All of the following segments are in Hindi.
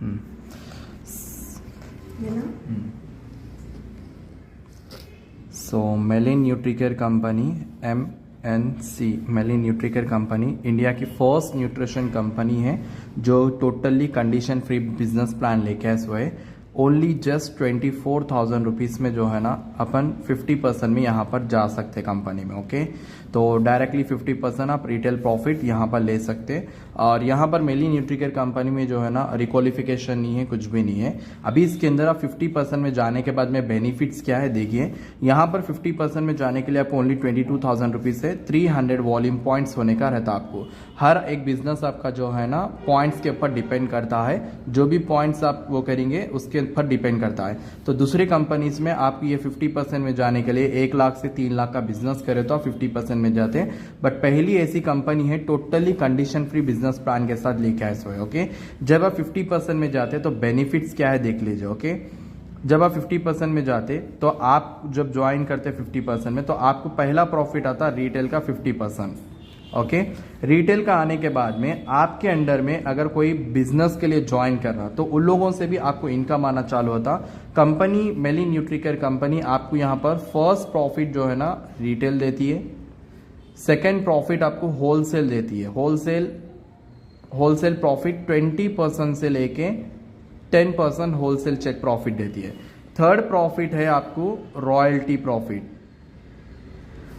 ये ना सो मेलिन न्यूट्रीकेयर कंपनी MNC मेलिन न्यूट्रीकेयर कंपनी इंडिया की फर्स्ट न्यूट्रिशन कंपनी है जो totally condition free business plan लेके आए हुए ओनली जस्ट 24,000 रुपीज़ में जो है ना अपन 50% में यहाँ पर जा सकते कंपनी में। ओके, तो डायरेक्टली 50% आप रिटेल प्रॉफिट यहाँ पर ले सकते। और यहाँ पर मेलिन न्यूट्रीकेयर कंपनी में जो है ना रिक्वालिफिकेशन नहीं है, कुछ भी नहीं है। अभी इसके अंदर आप 50% में जाने के बाद में बेनिफिट्स क्या है देखिए। यहाँ पर 50% में जाने के लिए आपको ओनली 22,000 रुपीज़ से 300 वॉल्यूम पॉइंट्स होने का रहता है। आपको हर एक बिजनेस आपका जो है ना पॉइंट्स के ऊपर डिपेंड करता है, जो भी पॉइंट्स आप वो करेंगे उसके ऊपर डिपेंड करता है। तो दूसरी कंपनीज में आप ये 50% में जाने के लिए 1 लाख से 3 लाख का बिजनेस करे तो आप 50% में जाते हैं। बट पहली ऐसी कंपनी है totally condition free business plan के साथ लेके आए हुए। ओके, जब आप 50% में जाते तो बेनिफिट्स क्या है देख लीजिए। ओके, जब आप 50% में जाते तो आप जब ज्वाइन करते 50% में तो आपको पहला प्रॉफिट आता रिटेल का 50%। ओके, रिटेल का आने के बाद में आपके अंडर में अगर कोई बिजनेस के लिए ज्वाइन कर रहा तो उन लोगों से भी आपको इनकम आना चालू होता। कंपनी मेलिन न्यूट्रीकेयर कंपनी आपको यहाँ पर फर्स्ट प्रॉफिट जो है ना रिटेल देती है, सेकेंड प्रॉफिट आपको होलसेल देती है। होलसेल प्रॉफिट 20% से लेके 10% होलसेल चेक प्रॉफिट देती है। थर्ड प्रॉफिट है आपको royalty profit.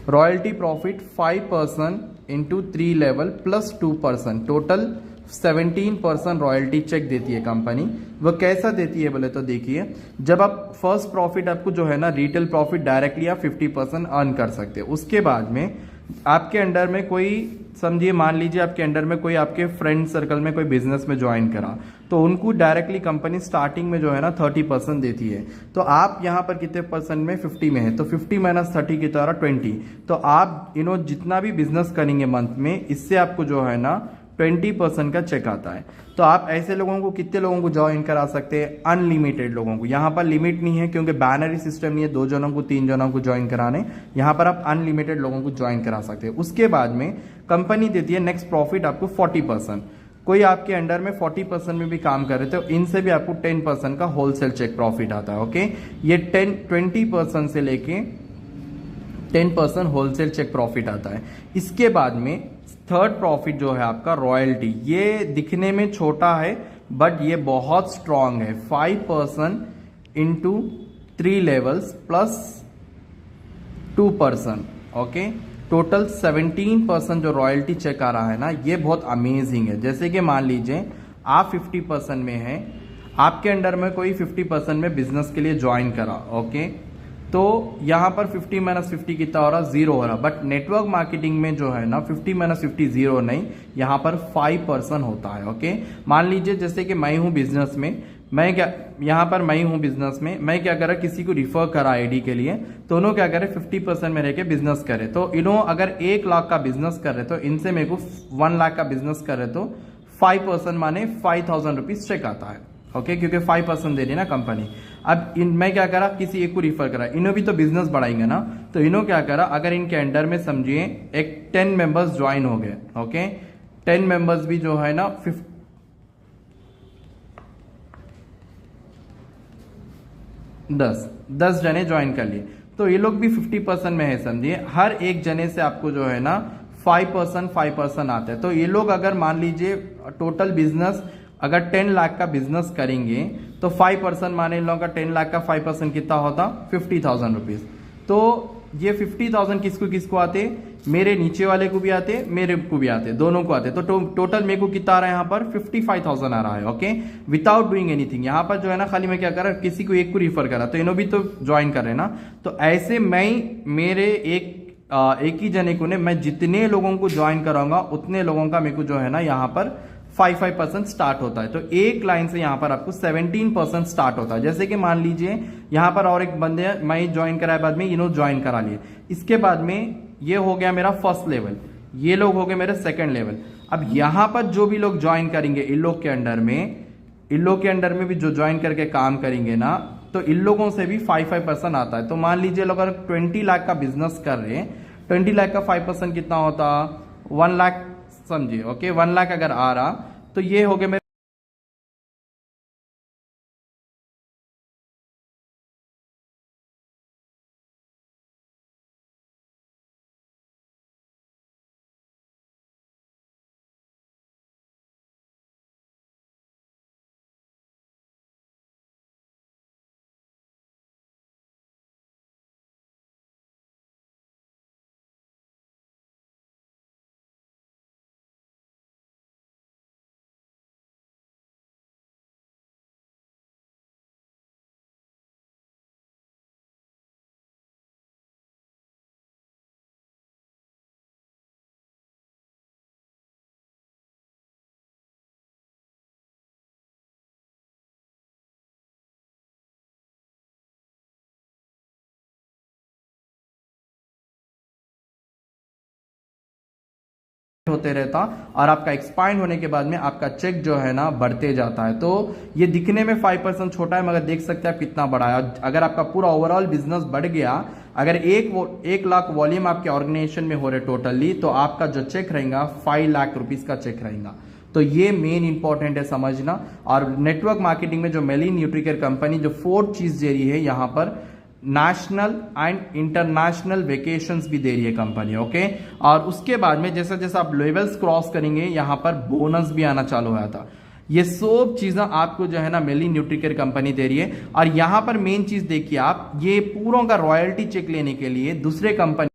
Royalty profit 5% into 3 level plus 2%, total 17% royalty cheque देती है कंपनी। वो कैसा देती है बोले तो देखिए, जब आप फर्स्ट प्रॉफिट आपको जो है ना रिटेल प्रॉफिट डायरेक्टली आप 50% अर्न कर सकते हैं। उसके बाद में आपके अंडर में कोई समझिए, मान लीजिए आपके अंडर में कोई आपके फ्रेंड सर्कल में कोई बिजनेस में ज्वाइन करा तो उनको डायरेक्टली कंपनी स्टार्टिंग में जो है ना 30% देती है। तो आप यहाँ पर कितने परसेंट में 50 में है तो 50 माइनस 30 की तरह 20। तो आप जितना भी बिजनेस करेंगे मंथ में इससे आपको जो है ना 20% का चेक आता है। तो आप ऐसे लोगों को कितने लोगों को ज्वाइन करा सकते हैं? अनलिमिटेड लोगों को। यहाँ पर लिमिट नहीं है क्योंकि बैनरी सिस्टम नहीं है 2 जनों को 3 जनों को ज्वाइन कराने। यहाँ पर आप अनलिमिटेड लोगों को ज्वाइन करा सकते हैं। उसके बाद में कंपनी देती है नेक्स्ट प्रॉफिट आपको 40%। कोई आपके अंडर में 40% में भी काम कर रहे थे तो इनसे भी आपको 10% का होलसेल चेक प्रॉफिट आता है। ओके, ये 20% से लेके 10% होलसेल चेक प्रॉफिट आता है। इसके बाद में थर्ड प्रॉफिट जो है आपका रॉयल्टी, ये दिखने में छोटा है बट ये बहुत स्ट्रांग है। 5% into 3 levels plus 2%। Okay, total 17% जो रॉयल्टी चेक आ रहा है ना ये बहुत अमेजिंग है। जैसे कि मान लीजिए आप 50% में हैं, आपके अंडर में कोई 50% में बिजनेस के लिए ज्वाइन करा। ओके, तो यहाँ पर 50 माइनस 50 कितना हो रहा? 0 हो रहा। बट नेटवर्क मार्केटिंग में जो है ना 50 माइनस 50 0 नहीं, यहाँ पर 5% होता है। ओके, मान लीजिए जैसे कि मैं हूँ बिजनेस में, मैं क्या यहाँ पर मैं हूँ बिजनेस में, मैं क्या करा किसी को रिफर करा आईडी के लिए तो उन्होंने क्या करे 50% में रह के बिजनेस करे। तो इन्हों अगर 1 लाख का बिजनेस कर रहे तो इनसे मेरे को 1 लाख का बिजनेस कर रहे तो 5% माने 5,000 रुपीज चेक आता है। ओके, क्योंकि 5% दे रही ना कंपनी। अब मैं क्या करा किसी एक को रिफर करा, इन्हों भी तो बिजनेस बढ़ाएंगे ना। तो इन्हों क्या करा, अगर इनके अंडर में समझिए एक 10 मेंबर्स ज्वाइन हो गए। ओके, 10 मेंबर्स भी जो है ना 10 जने ज्वाइन कर लिए तो ये लोग भी 50% में है। समझिए हर एक जने से आपको जो है ना 5% आता है। तो ये लोग अगर मान लीजिए टोटल बिजनेस अगर 10 लाख का बिजनेस करेंगे तो 5% माने इन लोगों का 10 लाख का 5% कितना होता? 50,000 रुपीज। तो ये 50,000 किसको किसको आते? मेरे नीचे वाले को भी आते, मेरे को भी आते, दोनों को आते। तो टोटल मेरे को कितना आ रहा है यहाँ पर? 55,000 आ रहा है। Okay, without doing anything. यहाँ पर जो है ना खाली मैं क्या कर रहा, किसी को एक को रिफर करा तो इन्हों भी तो ज्वाइन कर रहे ना। तो ऐसे मैं मेरे एक ही जने को ने मैं जितने लोगों को ज्वाइन कराऊंगा उतने लोगों का मेरे को जो है ना यहाँ पर 5% स्टार्ट होता है। तो एक लाइन से यहाँ पर आपको 17% स्टार्ट होता है। जैसे कि मान लीजिए यहाँ पर और एक बंदे मैं ज्वाइन कराए बाद में इन्होंने ज्वाइन करा लिए। इसके बाद में ये हो गया मेरा फर्स्ट लेवल, ये लोग हो गए मेरे सेकंड लेवल। अब यहाँ पर जो भी लोग ज्वाइन करेंगे इन लोग के अंडर में भी जो ज्वाइन करके काम करेंगे ना तो इन लोगों से भी 5% आता है। तो मान लीजिए लोग अगर 20 लाख का बिजनेस कर रहे हैं, 20 लाख का 5% कितना होता? 1 लाख। समझिए। ओके, 1 लाख अगर आ रहा तो ये हो गए होते रहता और आपका एक्सपायर्ड होने के बाद में आपका चेक जो है ना बढ़ते जाता है। तो ये दिखने में 5% छोटा है, मगर देख सकते हैं आप कितना बड़ा है। अगर आपका पूरा ओवरऑल बिजनेस बढ़ गया, अगर 1 लाख वॉल्यूम आपके ऑर्गेनाइजेशन में हो रहे टोटली, तो आपका जो चेक रहेगा 5 लाख रुपीज का चेक रहेगा। तो ये मेन इंपॉर्टेंट है समझना। और नेटवर्क मार्केटिंग में जो मेलिन न्यूट्रीकेयर कंपनी जो 4th चीज दे रही है यहाँ पर, नेशनल एंड इंटरनेशनल वेकेशंस भी दे रही है कंपनी, ओके। और उसके बाद में जैसा जैसा आप लेवल्स क्रॉस करेंगे यहाँ पर बोनस भी आना चालू हुआ था। ये सब चीजें आपको जो है ना मेलिन न्यूट्रीकेयर कंपनी दे रही है। और यहाँ पर मेन चीज देखिए आप, ये पूरों का रॉयल्टी चेक लेने के लिए दूसरे कंपनी